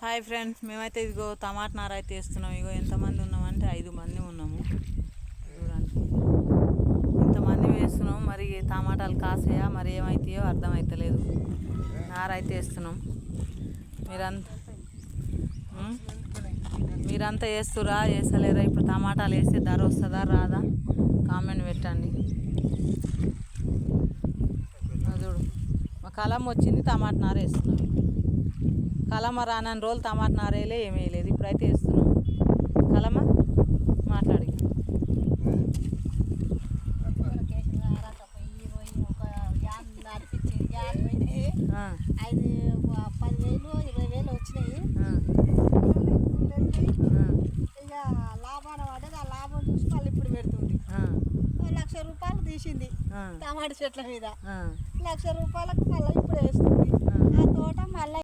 Hi friends, మేమైతే ఇదిగో టమాటా నార అయితే వేస్తున్నాం. ఇగో ఎంతమంది ఉన్నామంటే 5 మంది ఉన్నాము. చూడండి ఇంతమంది వేస్తున్నాం. మరి టమాటాలు కాసాయా మరి ఏమవుతాయో అర్థమవుతలేదు. నార అయితే వేస్తున్నాం. మీరంతా వేస్తురా వేస్తలేరా? ఇప్పుడు టమాటాలు వేస్తే ధర వస్తుందా రాదా కామెంట్ పెట్టండి. చూడు మా కలం వచ్చింది, టమాటా నార వేస్తున్నాం. కలమ రానని రోజులు టమాటా నారేలే ఏమీ వేయలేదు, ఇప్పుడైతే వేస్తున్నాం. కలమ మాట్లాడి ఇక లాభాన పడ్డది. ఆ లాభం చూసి మళ్ళీ ఇప్పుడు పెడుతుంది. 1,00,000 రూపాయలు తీసింది టమాటా చెట్ల మీద. 1,00,000 రూపాయలకు మళ్ళీ ఇప్పుడు వేస్తుంది. ఆ తోట మళ్ళీ